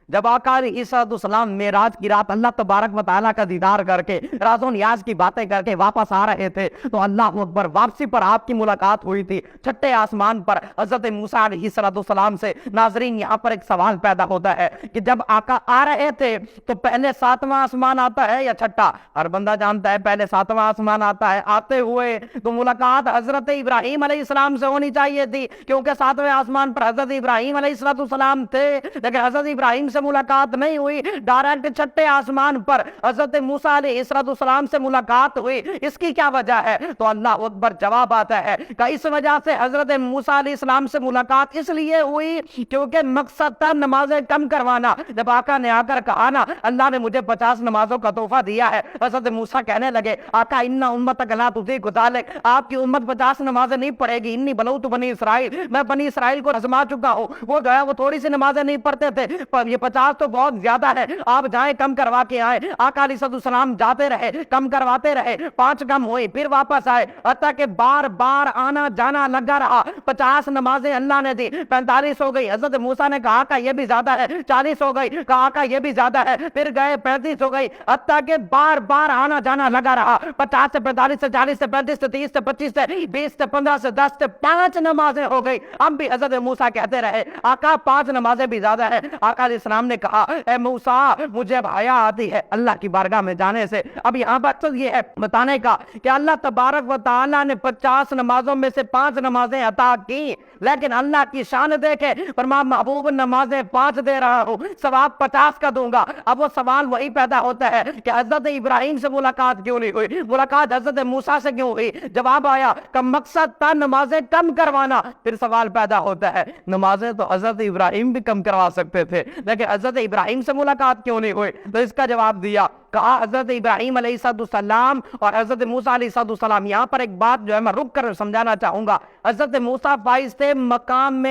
جب آقا علیہ السلام معراج کی رات اللہ تبارک و تعالیٰ کا دیدار کر کے راز و نیاز کی باتیں کر کے واپس آ رہے تھے تو اللہ اکبر واپسی پر آپ کی ملاقات ہوئی تھی چھٹے آسمان پر حضرت موسیٰ علیہ السلام سے۔ ناظرین یہاں پر ایک سوال پیدا ہوتا ہے کہ جب آقا آ رہے تھے تو پہلے 7واں آسمان آتا ہے یا چھٹا؟ ہر بندہ جانتا ہے پہلے 7واں آسمان آتا ہے۔ آتے ہوئے تو ملاقات حضرت ابراہیم علیہ السلام سے ہونی چاہیے تھی کیونکہ 7ویں آسمان پر حضرت ابراہیم علیہ السلام تھے، لیکن حضرت ابراہیم سے ملاقات نہیں ہوئی، ڈائریکٹ چھٹے آسمان پر حضرت موسیٰ علیہ السلام سے ملاقات ہوئی۔ اس کی کیا وجہ ہے؟ تو اللہ اکبر جواب آتا ہے کہ اس وجہ سے حضرت موسیٰ علیہ السلام سے ملاقات اس لیے ہوئی کیونکہ مقصد تھا نمازیں کم کروانا۔ جب آقا نے آ کر کہا نا اللہ نے مجھے 50 نمازوں کا تحفہ دیا ہے، حضرت موسیٰ کہنے لگے آقا ان امتک لا تطیق ذلک، آپ کی امت 50 نمازیں نہیں پڑھے گی، انی بلوت بنی اسرائیل، میں بنی اسرائیل کو آزما چکا ہوں۔ وہ جو ہے وہ تھوڑی سی نمازیں نہیں پڑھتے تھے، پر یہ 50 تو بہت زیادہ ہے، آپ جائیں کم کروا کے آئے۔ آقا علیہ السلام جاتے رہے، کم کرواتے رہے، 5 کم ہوئی، پھر واپس آئے، حتیٰ کہ بار بار آنا جانا لگا رہا۔ 50 نمازیں اللہ نے دی، 45 ہو گئی، حضرت موسیٰ نے کہا آقا یہ بھی زیادہ ہے، 40 ہو گئی، کہا آقا یہ بھی زیادہ ہے، پھر گئے 35 ہو گئی، حتیٰ کہ بار بار آنا جانا لگا رہا۔ 50 سے 45 سے 40 سے 35 سے 30 سے 25 سے 20 سے 15 سے 10 سے 5 نمازیں ہو گئی۔ اب بھی حضرت موسیٰ کہتے رہے آقا 5 نمازیں بھی زیادہ ہے۔ آقا علیہ السلام نے کہا اے موسیٰ مجھے اب حیا آتی ہے اللہ کی بارگاہ میں جانے سے۔ اب یہاں پر یہ ہے بتانے کا کہ اللہ تبارک و تعالیٰ نے 50 نمازوں میں سے 5 نمازیں عطا کی، لیکن اللہ کی شان دیکھے فرمایا محبوب نمازیں 5 دے رہا ہوں، ثواب 50 کا دوں گا۔ اب وہ سوال وہی پیدا ہوتا ہے کہ حضرت ابراہیم سے ملاقات کیوں نہیں ہوئی، ملاقات حضرت موسیٰ سے کیوں ہوئی؟ جواب آیا کہ مقصد تھا نمازیں کم کروانا۔ پھر سوال پیدا ہوتا ہے نمازیں تو حضرت ابراہیم بھی کم کروا سکتے تھے، لیکن حضرت ابراہیم سے ملاقات کیوں نہیں ہوئی؟ تو اس کا جواب دیا، کہا حضرت ابراہیم علیہ السلام اور حضرت موسیٰ علیہ السلام، یہاں پر ایک بات جو ہے میں رک کر سمجھانا چاہوں گا۔ حضرت موسیٰ فائز تھے مقام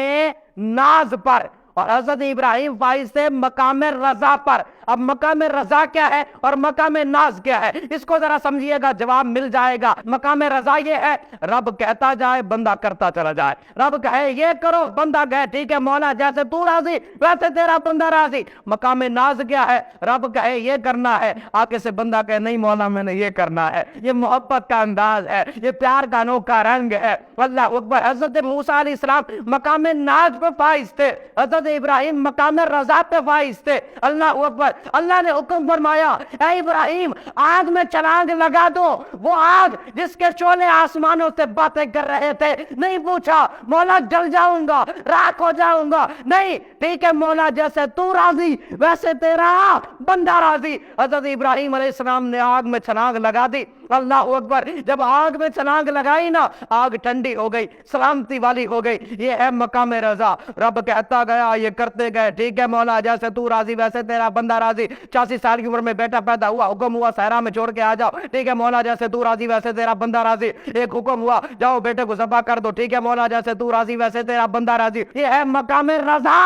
ناز پر اور حضرت ابراہیم فائز تھے مقام رضا پر۔ اب مقام رضا کیا ہے اور مقام ناز کیا ہے، اس کو ذرا سمجھیے گا، جواب مل جائے گا۔ مقام رضا یہ ہے رب کہتا جائے بندہ کرتا چلا جائے، رب کہے یہ کرو بندہ کہے ٹھیک ہے مولا جیسے تو راضی ویسے تیرا بندہ راضی۔ مقام ناز کیا ہے؟ رب کہے یہ کرنا ہے، آگے سے بندہ کہے نہیں مولا میں نے یہ کرنا ہے۔ یہ محبت کا انداز ہے، یہ پیار کا انوکھا رنگ ہے۔ اللہ اکبر۔ حضرت موسیٰ علیہ السلام مقام ناز پہ فائز تھے، حضرت ابراہیم مقام رضا پہ فائز تھے۔ اللہ اکبر۔ اللہ نے حکم فرمایا اے ابراہیم آگ میں چھلانگ لگا دو، وہ آگ جس کے شعلے آسمانوں سے باتیں کر رہے تھے۔ نہیں پوچھا مولا جل جاؤں گا راکھ ہو جاؤں گا، نہیں ٹھیک ہے مولا جیسے تو راضی ویسے تیرا بندہ راضی۔ حضرت ابراہیم علیہ السلام نے آگ میں چھلانگ لگا دی۔ اللہ اکبر۔ جب آگ میں چھلانگ لگائی نا آگ ٹھنڈی ہو گئی، سلامتی والی ہو گئی۔ یہ ہے مقام رضا۔ رب کہتا گیا یہ کرتے گئے، ٹھیک ہے مولا جیسے تو راضی ویسے تیرا بندہ راضی۔ 86 سال کی عمر میں بیٹا پیدا ہوا، حکم ہوا صحرا میں چھوڑ کے آ جاؤ، ٹھیک ہے مولا جیسے تو راضی ویسے تیرا بندہ راضی۔ ایک حکم ہوا جاؤ بیٹے کو ذبح کر دو، ٹھیک ہے مولا جیسے تو راضی ویسے تیرا بندہ راضی۔ یہ ہے مقام رضا۔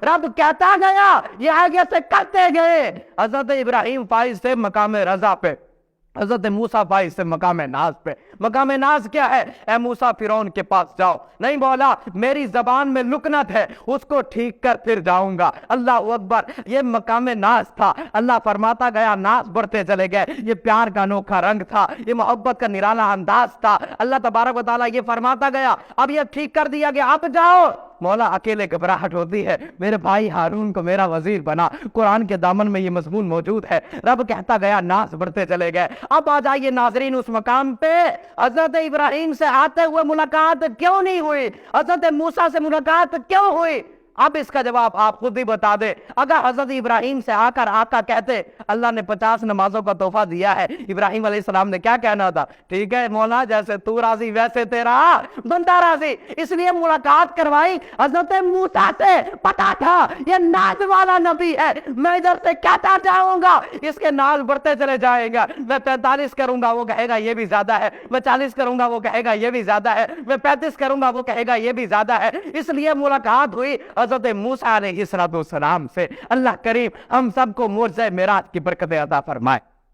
رب کہتا گیا یہ آگے سے کرتے گئے۔ حضرت ابراہیم فائز تھے مقام رضا پہ، حضرت موسیٰ فائز سے مقام ناز پہ۔ مقام ناز کیا ہے؟ اے موسیٰ فرعون کے پاس جاؤ، نہیں مولا میری زبان میں لکنت ہے اس کو ٹھیک کر پھر جاؤں گا۔ اللہ اکبر۔ یہ مقام ناز تھا۔ اللہ فرماتا گیا ناز بڑھتے چلے گئے۔ یہ پیار کا انوکھا رنگ تھا، یہ محبت کا نرالا انداز تھا۔ اللہ تبارک و تعالیٰ یہ فرماتا گیا اب یہ ٹھیک کر دیا گیا اب جاؤ۔ مولا اکیلے گھبراہٹ ہوتی ہے، میرے بھائی ہارون کو میرا وزیر بنا۔ قرآن کے دامن میں یہ مضمون موجود ہے۔ رب کہتا گیا ناز بڑھتے چلے گئے۔ اب آ جائیے ناظرین اس مقام پہ حضرت ابراہیم سے آتے ہوئے ملاقات کیوں نہیں ہوئی؟ حضرت موسیٰ سے ملاقات کیوں ہوئی؟ اب اس کا جواب آپ خود ہی بتا دے۔ اگر حضرت ابراہیم سے آ کر آقا کہتے اللہ نے 50 نمازوں کا تحفہ دیا ہے، ابراہیم علیہ السلام نے کیا کہنا تھا؟ ٹھیک ہے مولا جیسے تو راضی ویسے تیرا بندہ راضی۔ اس لیے ملاقات کروائی حضرت موسیٰ سے، پتا تھا یہ ناز والا نبی ہے، میں ادھر سے کہتا جاؤں گا اس کے ناز بڑھتے چلے جائے گا۔ میں 45 کروں گا وہ کہے گا یہ بھی زیادہ ہے، میں 40 کروں گا وہ کہے گا یہ بھی زیادہ ہے، میں 35 کروں گا وہ کہے گا یہ بھی زیادہ ہے۔ اس لیے ملاقات ہوئی حضرت موسیٰ علیہ السلام سے۔ اللہ کریم ہم سب کو معجزہ معراج کی برکتیں عطا فرمائے۔